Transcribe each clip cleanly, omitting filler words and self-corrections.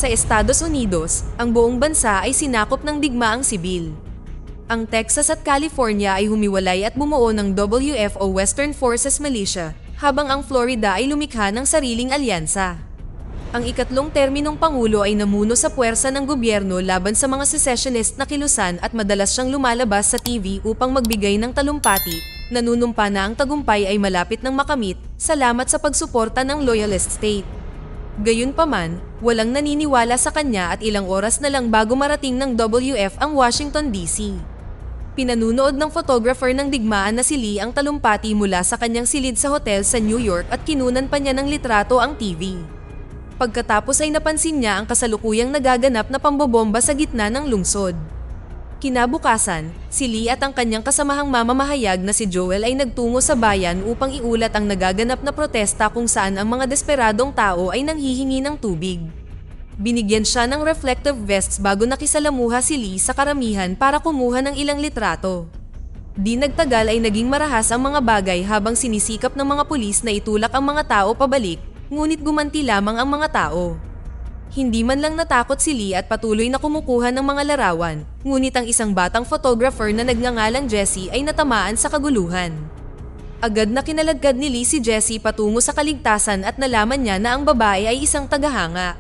Sa Estados Unidos, ang buong bansa ay sinakop ng digmaang sibil. Ang Texas at California ay humiwalay at bumuo ng WFO Western Forces Militia, habang ang Florida ay lumikha ng sariling alyansa. Ang ikatlong terminong pangulo ay namuno sa puwersa ng gobyerno laban sa mga secessionist na kilusan at madalas siyang lumalabas sa TV upang magbigay ng talumpati, nanunumpa na ang tagumpay ay malapit ng makamit, salamat sa pagsuporta ng loyalist state. Gayunpaman, walang naniniwala sa kanya at ilang oras na lang bago marating ng WF ang Washington, D.C. Pinanunood ng photographer ng digmaan na si Lee ang talumpati mula sa kanyang silid sa hotel sa New York at kinunan pa niya ng litrato ang TV. Pagkatapos ay napansin niya ang kasalukuyang nagaganap na pambobomba sa gitna ng lungsod. Kinabukasan, si Lee at ang kanyang kasamahang mamamahayag na si Joel ay nagtungo sa bayan upang iulat ang nagaganap na protesta kung saan ang mga desperadong tao ay nanghihingi ng tubig. Binigyan siya ng reflective vests bago nakisalamuha si Lee sa karamihan para kumuha ng ilang litrato. Di nagtagal ay naging marahas ang mga bagay habang sinisikap ng mga pulis na itulak ang mga tao pabalik, ngunit gumanti lamang ang mga tao. Hindi man lang natakot si Lee at patuloy na kumukuha ng mga larawan, ngunit ang isang batang photographer na nagngangalang Jesse ay natamaan sa kaguluhan. Agad na kinaladkad ni Lee si Jesse patungo sa kaligtasan at nalaman niya na ang babae ay isang tagahanga.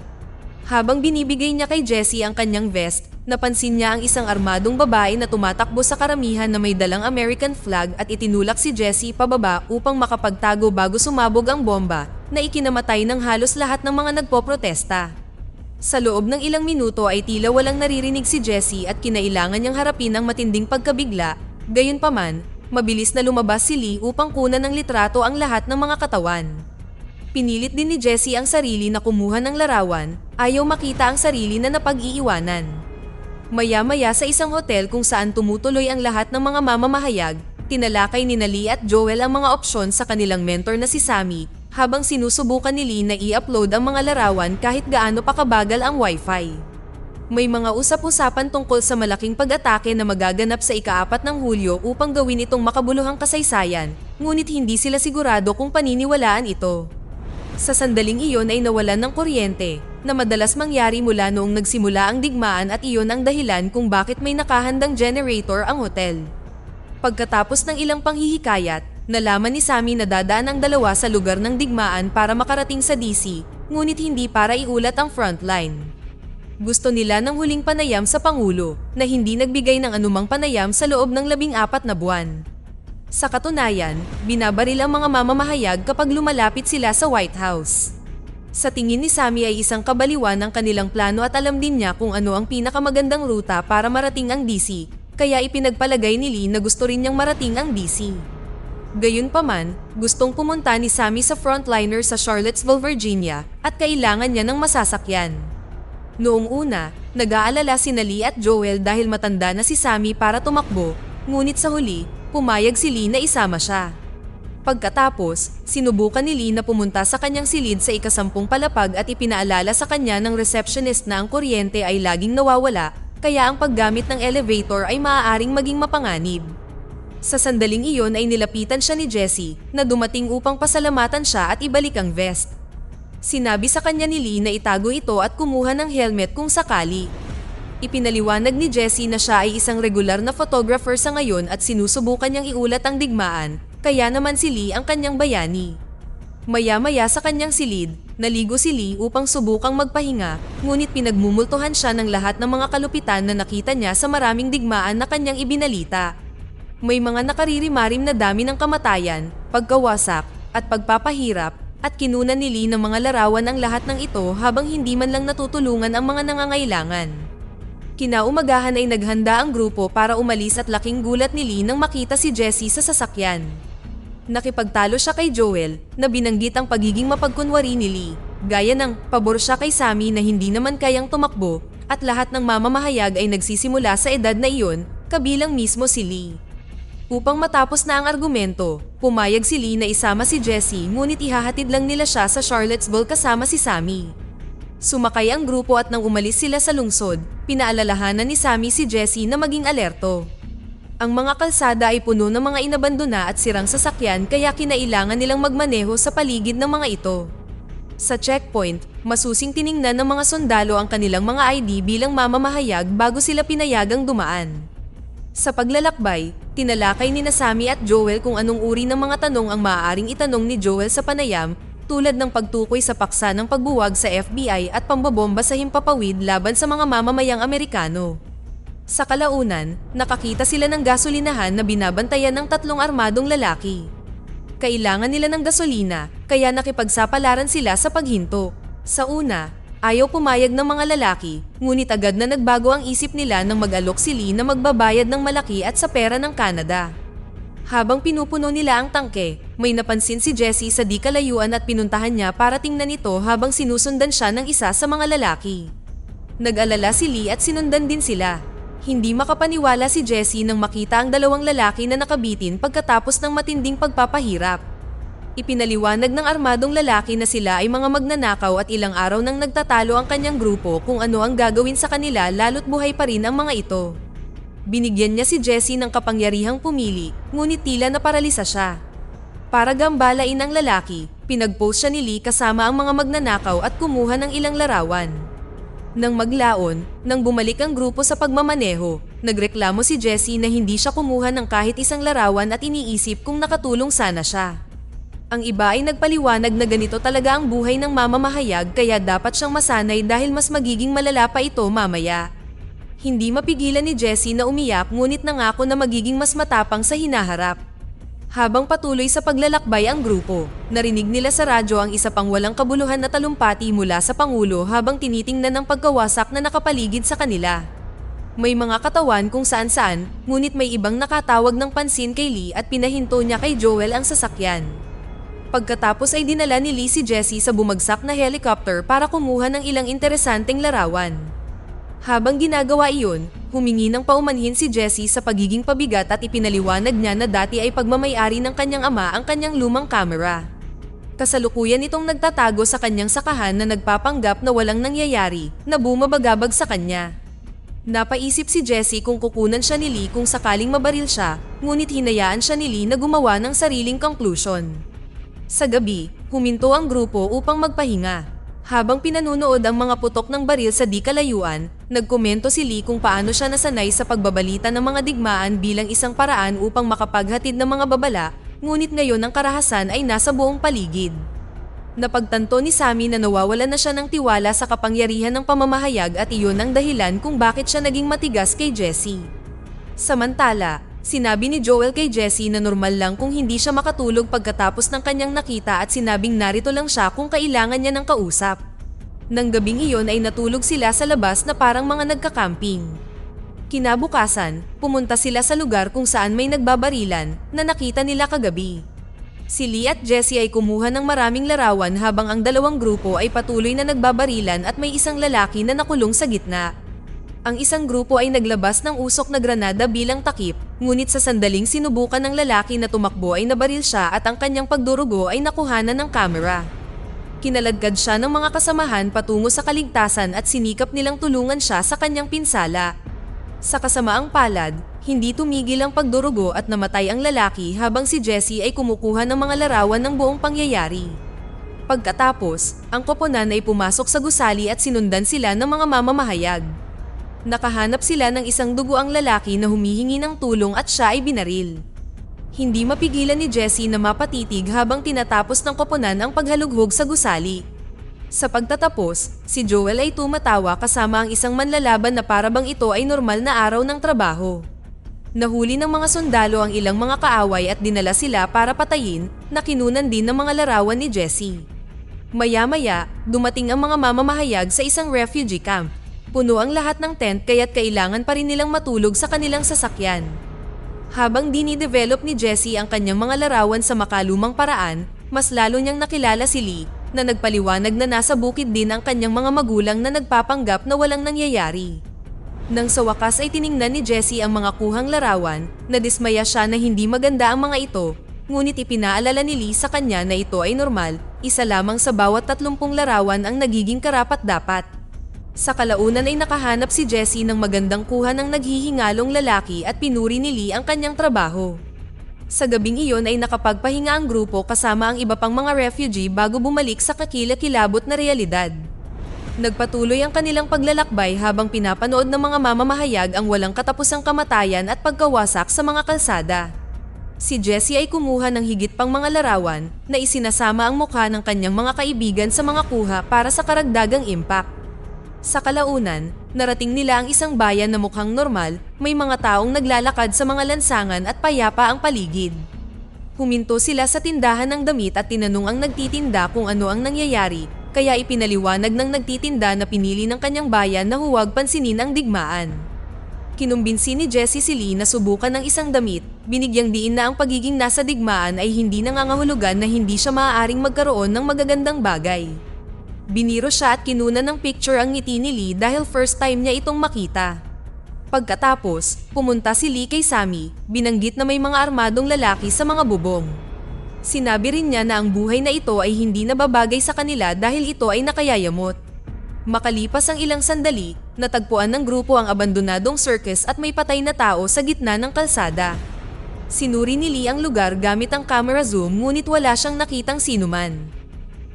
Habang binibigay niya kay Jesse ang kanyang vest, napansin niya ang isang armadong babae na tumatakbo sa karamihan na may dalang American flag at itinulak si Jesse pababa upang makapagtago bago sumabog ang bomba na ikinamatay ng halos lahat ng mga nagpoprotesta. Sa loob ng ilang minuto ay tila walang naririnig si Jesse at kinailangan niyang harapin ang matinding pagkabigla, gayunpaman, mabilis na lumabas si Lee upang kunan ng litrato ang lahat ng mga katawan. Pinilit din ni Jesse ang sarili na kumuha ng larawan, ayaw makita ang sarili na napag-iiwanan. Maya-maya sa isang hotel kung saan tumutuloy ang lahat ng mga mamamahayag, tinalakay ni Lee at Joel ang mga opsyon sa kanilang mentor na si Sammy, habang sinusubukan ni Lee na i-upload ang mga larawan kahit gaano pa kabagal ang wifi. May mga usap-usapan tungkol sa malaking pag-atake na magaganap sa ika-4 ng Hulyo upang gawin itong makabuluhang kasaysayan, ngunit hindi sila sigurado kung paniniwalaan ito. Sa sandaling iyon ay nawalan ng kuryente, na madalas mangyari mula noong nagsimula ang digmaan at iyon ang dahilan kung bakit may nakahandang generator ang hotel. Pagkatapos ng ilang panghihikayat, nalaman ni Sammy na dadaan ang dalawa sa lugar ng digmaan para makarating sa DC, ngunit hindi para iulat ang frontline. Gusto nila ng huling panayam sa Pangulo, na hindi nagbigay ng anumang panayam sa loob ng 14 na buwan. Sa katunayan, binabaril ang mga mamamahayag kapag lumalapit sila sa White House. Sa tingin ni Sammy ay isang kabaliwan ng kanilang plano at alam din niya kung ano ang pinakamagandang ruta para marating ang DC, kaya ipinagpalagay ni Lee na gusto rin niyang marating ang DC. Gayunpaman, gustong pumunta ni Sammy sa frontliner sa Charlottesville, Virginia, at kailangan niya ng masasakyan. Noong una, nag-aalala sina Lee at Joel dahil matanda na si Sammy para tumakbo, ngunit sa huli, pumayag si Lee na isama siya. Pagkatapos, sinubukan ni Lee na pumunta sa kanyang silid sa ika-10 palapag at ipinaalala sa kanya ng receptionist na ang kuryente ay laging nawawala, kaya ang paggamit ng elevator ay maaaring maging mapanganib. Sa sandaling iyon ay nilapitan siya ni Jesse na dumating upang pasalamatan siya at ibalik ang vest. Sinabi sa kanya ni Lee na itago ito at kumuha ng helmet kung sakali. Ipinaliwanag ni Jesse na siya ay isang regular na photographer sa ngayon at sinusubukan niyang iulat ang digmaan, kaya naman si Lee ang kanyang bayani. Maya-maya sa kanyang silid, naligo si Lee upang subukang magpahinga, ngunit pinagmumultuhan siya ng lahat ng mga kalupitan na nakita niya sa maraming digmaan na kanyang ibinalita. May mga nakaririmarim na dami ng kamatayan, pagkawasak, at pagpapahirap, at kinunan ni Lee ng mga larawan ang lahat ng ito habang hindi man lang natutulungan ang mga nangangailangan. Kinaumagahan ay naghanda ang grupo para umalis at laking gulat ni Lee nang makita si Jesse sa sasakyan. Nakipagtalo siya kay Joel na binanggit ang pagiging mapagkunwari ni Lee, gaya ng pabor siya kay Sammy na hindi naman kayang tumakbo, at lahat ng mamamahayag ay nagsisimula sa edad na iyon, kabilang mismo si Lee. Upang matapos na ang argumento, pumayag si Lee na isama si Jesse ngunit ihahatid lang nila siya sa Charlottesville kasama si Sammy. Sumakay ang grupo at nang umalis sila sa lungsod, pinaalalahanan ni Sammy si Jesse na maging alerto. Ang mga kalsada ay puno ng mga inabandona at sirang sasakyan kaya kinailangan nilang magmaneho sa paligid ng mga ito. Sa checkpoint, Masusing tiningnan ng mga sundalo ang kanilang mga ID bilang mamamahayag bago sila pinayagang dumaan. Sa paglalakbay, tinalakay ni Sammy at Joel kung anong uri ng mga tanong ang maaaring itanong ni Joel sa panayam, tulad ng pagtukoy sa paksa ng pagbuwag sa FBI at pambobomba sa himpapawid laban sa mga mamamayang Amerikano. Sa kalaunan, nakakita sila ng gasolinahan na binabantayan ng 3 armadong lalaki. Kailangan nila ng gasolina, kaya nakipagsapalaran sila sa paghinto. Sa una, ayaw pumayag ng mga lalaki, ngunit agad na nagbago ang isip nila nang mag-alok si Lee na magbabayad ng malaki at sa pera ng Canada. Habang pinupuno nila ang tangke, may napansin si Jessie sa di kalayuan at pinuntahan niya para tingnan ito habang sinusundan siya ng isa sa mga lalaki. Nag-alala si Lee at sinundan din sila. Hindi makapaniwala si Jessie nang makita ang 2 lalaki na nakabitin pagkatapos ng matinding pagpapahirap. Ipinaliwanag ng armadong lalaki na sila ay mga magnanakaw at ilang araw nang nagtatalo ang kanyang grupo kung ano ang gagawin sa kanila lalo't buhay pa rin ang mga ito. Binigyan niya si Jessie ng kapangyarihang pumili, ngunit tila naparalisa siya. Para gambalain ang lalaki, pinag-post siya ni Lee kasama ang mga magnanakaw at kumuha ng ilang larawan. Nang maglaon, nang bumalik ang grupo sa pagmamaneho, nagreklamo si Jessie na hindi siya kumuha ng kahit isang larawan at iniisip kung nakatulong sana siya. Ang iba ay nagpaliwanag na ganito talaga ang buhay ng mamamahayag kaya dapat siyang masanay dahil mas magiging malala pa ito mamaya. Hindi mapigilan ni Jessie na umiyak ngunit nangako na magiging mas matapang sa hinaharap. Habang patuloy sa paglalakbay ang grupo, narinig nila sa radyo ang isa pang walang kabuluhan na talumpati mula sa Pangulo habang tinitingnan ang pagkawasak na nakapaligid sa kanila. May mga katawan kung saan-saan, ngunit may ibang nakatawag ng pansin kay Lee at pinahinto niya kay Joel ang sasakyan. Pagkatapos ay dinala ni Lee si Jessie sa bumagsak na helicopter para kumuha ng ilang interesanteng larawan. Habang ginagawa iyon, humingi ng paumanhin si Jessie sa pagiging pabigat at ipinaliwanag niya na dati ay pagmamayari ng kanyang ama ang kanyang lumang kamera. Kasalukuyan itong nagtatago sa kanyang sakahan na nagpapanggap na walang nangyayari, na bumabagabag sa kanya. Napaisip si Jessie kung kukunan siya ni Lee kung sakaling mabaril siya, ngunit hinayaan siya ni Lee na gumawa ng sariling conclusion. Sa gabi, huminto ang grupo upang magpahinga. Habang pinanunood ang mga putok ng baril sa di kalayuan, nagkomento si Lee kung paano siya nasanay sa pagbabalita ng mga digmaan bilang isang paraan upang makapaghatid ng mga babala, ngunit ngayon ang karahasan ay nasa buong paligid. Napagtanto ni Sammy na nawawalan na siya ng tiwala sa kapangyarihan ng pamamahayag at iyon ang dahilan kung bakit siya naging matigas kay Jessie. Samantala, sinabi ni Joel kay Jessie na normal lang kung hindi siya makatulog pagkatapos ng kanyang nakita at sinabing narito lang siya kung kailangan niya ng kausap. Nang gabing iyon ay natulog sila sa labas na parang mga nagkakamping. Kinabukasan, pumunta sila sa lugar kung saan may nagbabarilan na nakita nila kagabi. Si Lee at Jessie ay kumuha ng maraming larawan habang ang 2 grupo ay patuloy na nagbabarilan at may isang lalaki na nakulong sa gitna. Ang isang grupo ay naglabas ng usok na granada bilang takip, ngunit sa sandaling sinubukan ng lalaki na tumakbo ay nabaril siya at ang kanyang pagdurugo ay nakuhanan ng kamera. Kinaladkad siya ng mga kasamahan patungo sa kaligtasan at sinikap nilang tulungan siya sa kanyang pinsala. Sa kasamaang palad, hindi tumigil ang pagdurugo at namatay ang lalaki habang si Jessie ay kumukuha ng mga larawan ng buong pangyayari. Pagkatapos, ang koponan ay pumasok sa gusali at sinundan sila ng mga mamamahayag. Nakahanap sila ng isang duguang lalaki na humihingi ng tulong at siya ay binaril. Hindi mapigilan ni Jessie na mapatitig habang tinatapos ng koponan ang paghalughog sa gusali. Sa pagtatapos, si Joel ay tumatawa kasama ang isang manlalaban na parabang ito ay normal na araw ng trabaho. Nahuli ng mga sundalo ang ilang mga kaaway at dinala sila para patayin, na kinunan din ng mga larawan ni Jessie. Maya-maya, dumating ang mga mamamahayag sa isang refugee camp. Puno ang lahat ng tent kaya't kailangan pa rin nilang matulog sa kanilang sasakyan. Habang dinidevelop ni Jessie ang kanyang mga larawan sa makalumang paraan, mas lalo niyang nakilala si Lee, na nagpaliwanag na nasa bukid din ang kanyang mga magulang na nagpapanggap na walang nangyayari. Nang sa wakas ay tiningnan ni Jessie ang mga kuhang larawan, nadismaya siya na hindi maganda ang mga ito, ngunit ipinaalala ni Lee sa kanya na ito ay normal, isa lamang sa bawat 30 larawan ang nagiging karapat-dapat. Sa kalaunan ay nakahanap si Jessie ng magandang kuha ng naghihingalong lalaki at pinuri ni Lee ang kanyang trabaho. Sa gabing iyon ay nakapagpahinga ang grupo kasama ang iba pang mga refugee bago bumalik sa kakilakilabot na realidad. Nagpatuloy ang kanilang paglalakbay habang pinapanood ng mga mamamahayag ang walang katapusang kamatayan at pagkawasak sa mga kalsada. Si Jessie ay kumuha ng higit pang mga larawan na isinasama ang mukha ng kanyang mga kaibigan sa mga kuha para sa karagdagang impact. Sa kalaunan, narating nila ang isang bayan na mukhang normal, may mga taong naglalakad sa mga lansangan at payapa ang paligid. Huminto sila sa tindahan ng damit at tinanong ang nagtitinda kung ano ang nangyayari, kaya ipinaliwanag ng nagtitinda na pinili ng kanyang bayan na huwag pansinin ang digmaan. Kinumbinsi ni Jessie si Lee na subukan ng isang damit, binigyang diin na ang pagiging nasa digmaan ay hindi nangangahulugan na hindi siya maaaring magkaroon ng magagandang bagay. Biniro siya at kinuna ng picture ang ngiti ni Lee dahil first time niya itong makita. Pagkatapos, pumunta si Lee kay Sammy, binanggit na may mga armadong lalaki sa mga bubong. Sinabi rin niya na ang buhay na ito ay hindi nababagay sa kanila dahil ito ay nakayayamot. Makalipas ang ilang sandali, natagpuan ng grupo ang abandonadong circus at may patay na tao sa gitna ng kalsada. Sinuri ni Lee ang lugar gamit ang camera zoom ngunit wala siyang nakitang sinuman.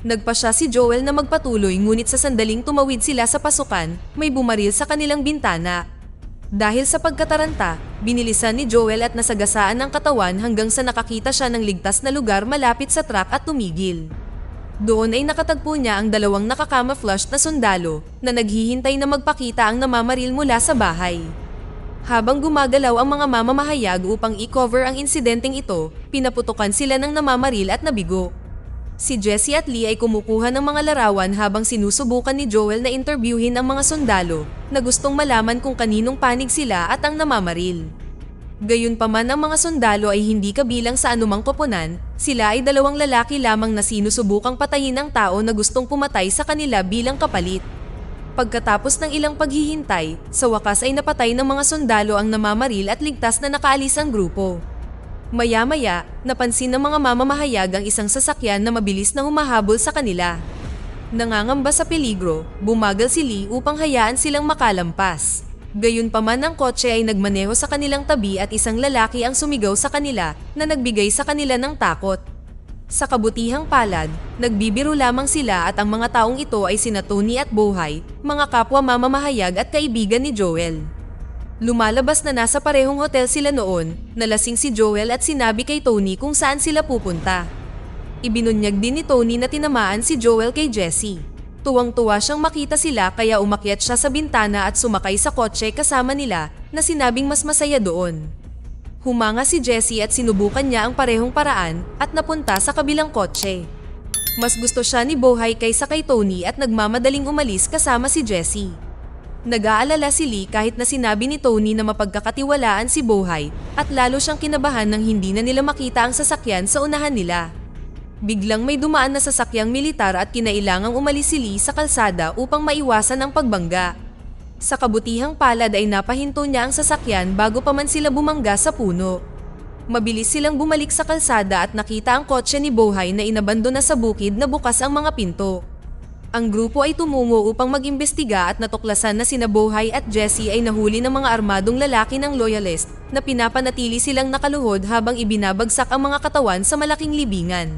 Nagpa siya si Joel na magpatuloy ngunit sa sandaling tumawid sila sa pasukan, may bumaril sa kanilang bintana. Dahil sa pagkataranta, binilisan ni Joel at nasagasaan ang katawan hanggang sa nakakita siya ng ligtas na lugar malapit sa truck at tumigil. Doon ay nakatagpo niya ang dalawang nakakamouflage na sundalo na naghihintay na magpakita ang namamaril mula sa bahay. Habang gumagalaw ang mga mamamahayag upang i-cover ang insidenteng ito, pinaputukan sila ng namamaril at nabigo. Si Jessie at Lee ay kumukuha ng mga larawan habang sinusubukan ni Joel na interviewin ang mga sundalo na gustong malaman kung kaninong panig sila at ang namamaril. Gayunpaman ang mga sundalo ay hindi kabilang sa anumang koponan, sila ay dalawang lalaki lamang na sinusubukang patayin ang tao na gustong pumatay sa kanila bilang kapalit. Pagkatapos ng ilang paghihintay, sa wakas ay napatay ng mga sundalo ang namamaril at ligtas na nakaalis ang grupo. Maya-maya, napansin ng mga mamamahayag ang isang sasakyan na mabilis na humahabol sa kanila. Nangangamba sa peligro, bumagal si Lee upang hayaan silang makalampas. Gayunpaman ang kotse ay nagmaneho sa kanilang tabi at isang lalaki ang sumigaw sa kanila na nagbigay sa kanila ng takot. Sa kabutihang palad, nagbibiro lamang sila at ang mga taong ito ay sina Tony at Bohay, mga kapwa mamamahayag at kaibigan ni Joel. Lumalabas na nasa parehong hotel sila noon, nalasing si Joel at sinabi kay Tony kung saan sila pupunta. Ibinunyag din ni Tony na tinamaan si Joel kay Jessie. Tuwang-tuwa siyang makita sila kaya umakyat siya sa bintana at sumakay sa kotse kasama nila na sinabing mas masaya doon. Humanga si Jessie at sinubukan niya ang parehong paraan at napunta sa kabilang kotse. Mas gusto siya ni Bohay kaysa kay Tony at nagmamadaling umalis kasama si Jessie. Nag-aalala si Lee kahit na sinabi ni Tony na mapagkakatiwalaan si Bohay at lalo siyang kinabahan nang hindi na nila makita ang sasakyan sa unahan nila. Biglang may dumaan na sasakyang militar at kinailangang umalis si Lee sa kalsada upang maiwasan ang pagbangga. Sa kabutihang palad ay napahinto niya ang sasakyan bago pa man sila bumangga sa puno. Mabilis silang bumalik sa kalsada at nakita ang kotse ni Bohay na inabandona sa bukid na bukas ang mga pinto. Ang grupo ay tumungo upang mag-imbestiga at natuklasan na sina Bohay at Jessie ay nahuli ng mga armadong lalaki ng loyalist na pinapanatili silang nakaluhod habang ibinabagsak ang mga katawan sa malaking libingan.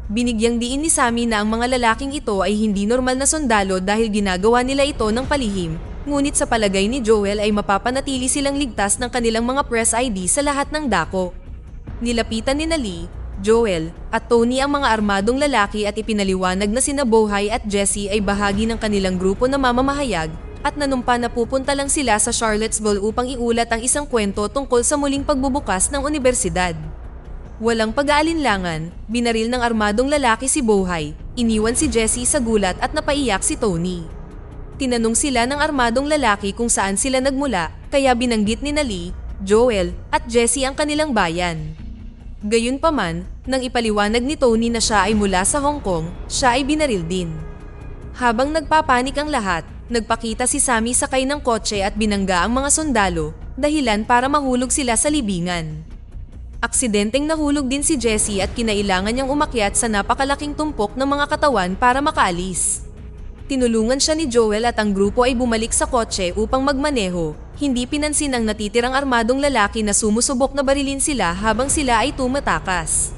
Binigyang diin ni Sammy na ang mga lalaking ito ay hindi normal na sundalo dahil ginagawa nila ito ng palihim, ngunit sa palagay ni Joel ay mapapanatili silang ligtas ng kanilang mga press ID sa lahat ng dako. Nilapitan ni Lee, Joel, at Tony ang mga armadong lalaki at ipinaliwanag na sina Bohay at Jessie ay bahagi ng kanilang grupo na mamamahayag at nanumpa na pupunta lang sila sa Charlottesville upang iulat ang isang kwento tungkol sa muling pagbubukas ng unibersidad. Walang pag-aalinlangan, binaril ng armadong lalaki si Bohay, iniwan si Jessie sa gulat at napaiyak si Tony. Tinanong sila ng armadong lalaki kung saan sila nagmula, kaya binanggit ni Lee, Joel, at Jessie ang kanilang bayan. Gayunpaman, nang ipaliwanag ni Tony na siya ay mula sa Hong Kong, siya ay binaril din. Habang nagpapanik ang lahat, nagpakita si Sammy sakay ng kotse at binangga ang mga sundalo, dahilan para mahulog sila sa libingan. Aksidenteng nahulog din si Jessie at kinailangan niyang umakyat sa napakalaking tumpok ng mga katawan para makaalis. Tinulungan siya ni Joel at ang grupo ay bumalik sa kotse upang magmaneho, hindi pinansin ang natitirang armadong lalaki na sumusubok na barilin sila habang sila ay tumatakas.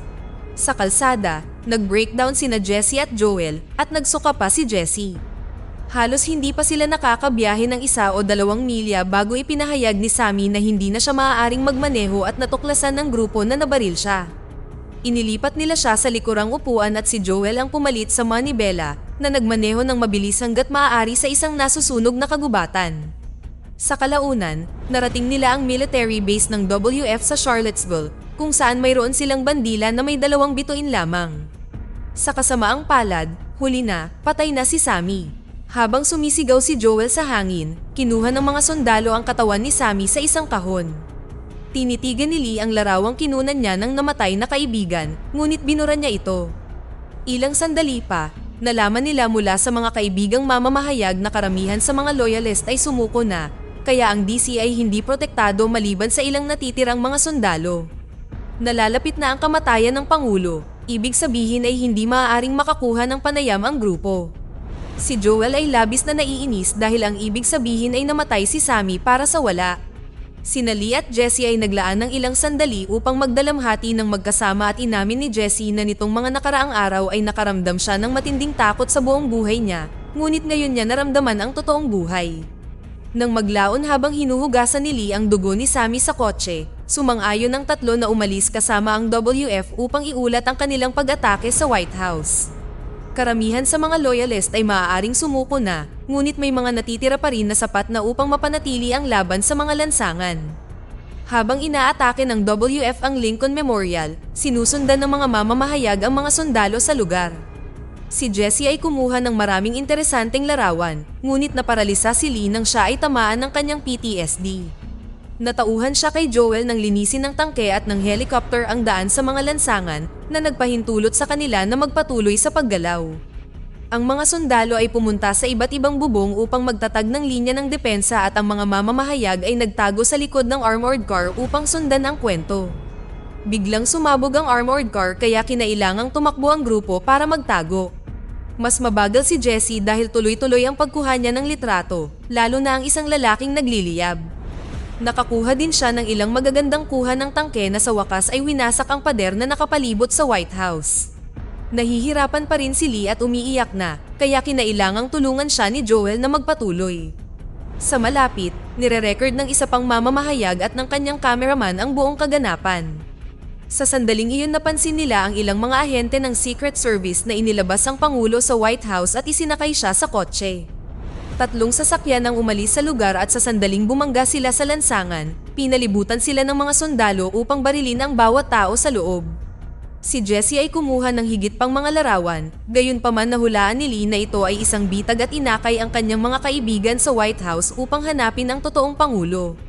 Sa kalsada, nag-breakdown sina Jessie at Joel at nagsuka pa si Jessie. Halos hindi pa sila nakakabiyahe ng 1 o 2 milya bago ipinahayag ni Sammy na hindi na siya maaaring magmaneho at natuklasan ng grupo na nabaril siya. Inilipat nila siya sa likurang upuan at si Joel ang pumalit sa manibela na nagmaneho ng mabilis hanggat maaari sa isang nasusunog na kagubatan. Sa kalaunan, narating nila ang military base ng WF sa Charlottesville kung saan mayroon silang bandila na may 2 bituin lamang. Sa kasamaang palad, huli na, patay na si Sammy. Habang sumisigaw si Joel sa hangin, kinuha ng mga sundalo ang katawan ni Sammy sa isang kahon. Tinitigan ni Lee ang larawang kinunan niya ng namatay na kaibigan, ngunit binura niya ito. Ilang sandali pa, nalaman nila mula sa mga kaibigang mamamahayag na karamihan sa mga loyalist ay sumuko na, kaya ang DC ay hindi protektado maliban sa ilang natitirang mga sundalo. Nalalapit na ang kamatayan ng Pangulo, ibig sabihin ay hindi maaaring makakuha ng panayam ang grupo. Si Joel ay labis na naiinis dahil ang ibig sabihin ay namatay si Sammy para sa wala. Sina Lee at Jesse ay naglaan ng ilang sandali upang magdalamhati ng magkasama at inamin ni Jesse na nitong mga nakaraang araw ay nakaramdam siya ng matinding takot sa buong buhay niya, ngunit ngayon niya naramdaman ang totoong buhay. Nang maglaon habang hinuhugasan ni Lee ang dugo ni Sammy sa kotse, sumang-ayon ang tatlo na umalis kasama ang WF upang iulat ang kanilang pag-atake sa White House. Karamihan sa mga loyalist ay maaaring sumuko na, ngunit may mga natitira pa rin na sapat na upang mapanatili ang laban sa mga lansangan. Habang inaatake ng WF ang Lincoln Memorial, sinusundan ng mga mamamahayag ang mga sundalo sa lugar. Si Jesse ay kumuha ng maraming interesanteng larawan, ngunit naparalisa si Lee nang siya ay tamaan ng kanyang PTSD. Natauhan siya kay Joel nang linisin ng tangke at ng helicopter ang daan sa mga lansangan na nagpahintulot sa kanila na magpatuloy sa paggalaw. Ang mga sundalo ay pumunta sa iba't ibang bubong upang magtatag ng linya ng depensa at ang mga mamamahayag ay nagtago sa likod ng armored car upang sundan ang kwento. Biglang sumabog ang armored car kaya kinailangang tumakbo ang grupo para magtago. Mas mabagal si Jesse dahil tuloy-tuloy ang pagkuha niya ng litrato, lalo na ang isang lalaking nagliliyab. Nakakuha din siya ng ilang magagandang kuha ng tangke na sa wakas ay winasak ang pader na nakapalibot sa White House. Nahihirapan pa rin si Lee at umiiyak na, kaya kinailangang tulungan siya ni Joel na magpatuloy. Sa malapit, nire-record ng isa pang mamamahayag at ng kanyang cameraman ang buong kaganapan. Sa sandaling iyon napansin nila ang ilang mga ahente ng Secret Service na inilabas ang Pangulo sa White House at isinakay siya sa kotse. 3 sasakyan ang umalis sa lugar at sa sandaling bumangga sila sa lansangan, pinalibutan sila ng mga sundalo upang barilin ang bawat tao sa loob. Si Jesse ay kumuha ng higit pang mga larawan, gayunpaman nahulaan ni Lee na ito ay isang bitag at inakay ang kanyang mga kaibigan sa White House upang hanapin ang totoong Pangulo.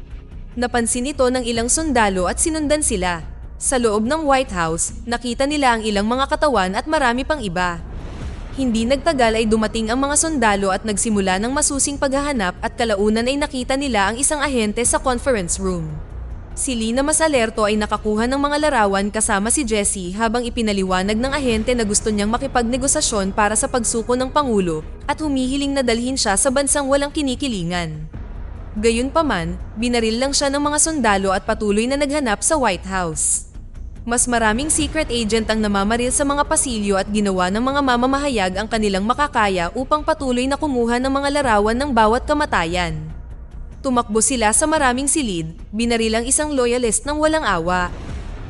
Napansin ito ng ilang sundalo at sinundan sila. Sa loob ng White House, nakita nila ang ilang mga katawan at marami pang iba. Hindi nagtagal ay dumating ang mga sundalo at nagsimula ng masusing paghahanap at kalaunan ay nakita nila ang isang ahente sa conference room. Si Lee na mas alerto ay nakakuha ng mga larawan kasama si Jesse habang ipinaliwanag ng ahente na gusto niyang makipagnegosasyon para sa pagsuko ng Pangulo at humihiling na dalhin siya sa bansang walang kinikilingan. Gayunpaman, binaril lang siya ng mga sundalo at patuloy na naghanap sa White House. Mas maraming secret agent ang namamaril sa mga pasilyo at ginawa ng mga mamamahayag ang kanilang makakaya upang patuloy na kumuha ng mga larawan ng bawat kamatayan. Tumakbo sila sa maraming silid, binaril ang isang loyalist ng walang awa.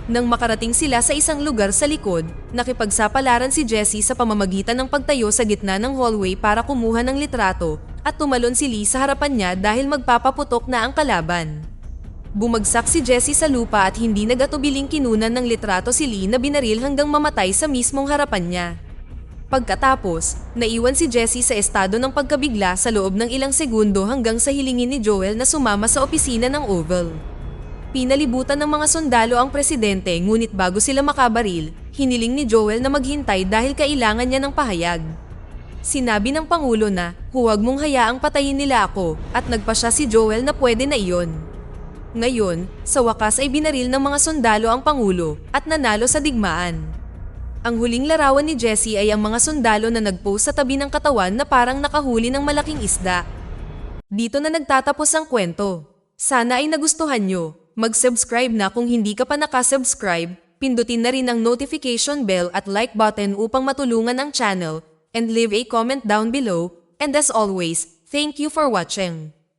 Nang makarating sila sa isang lugar sa likod, nakipagsapalaran si Jesse sa pamamagitan ng pagtayo sa gitna ng hallway para kumuha ng litrato at tumalon si Lee sa harapan niya dahil magpapaputok na ang kalaban. Bumagsak si Jesse sa lupa at hindi nagatubiling kinunan ng litrato si Lee na binaril hanggang mamatay sa mismong harapan niya. Pagkatapos, naiwan si Jesse sa estado ng pagkabigla sa loob ng ilang segundo hanggang sa hilingin ni Joel na sumama sa opisina ng Oval. Pinalibutan ng mga sundalo ang presidente ngunit bago sila makabaril, hiniling ni Joel na maghintay dahil kailangan niya ng pahayag. Sinabi ng Pangulo na, huwag mong hayaang patayin nila ako, at nagpasya si Joel na pwede na iyon. Ngayon, sa wakas ay binaril ng mga sundalo ang Pangulo at nanalo sa digmaan. Ang huling larawan ni Jesse ay ang mga sundalo na nagpose sa tabi ng katawan na parang nakahuli ng malaking isda. Dito na nagtatapos ang kwento. Sana ay nagustuhan nyo. Mag-subscribe na kung hindi ka pa nakasubscribe, pindutin na rin ang notification bell at like button upang matulungan ang channel, and leave a comment down below And as always, thank you for watching.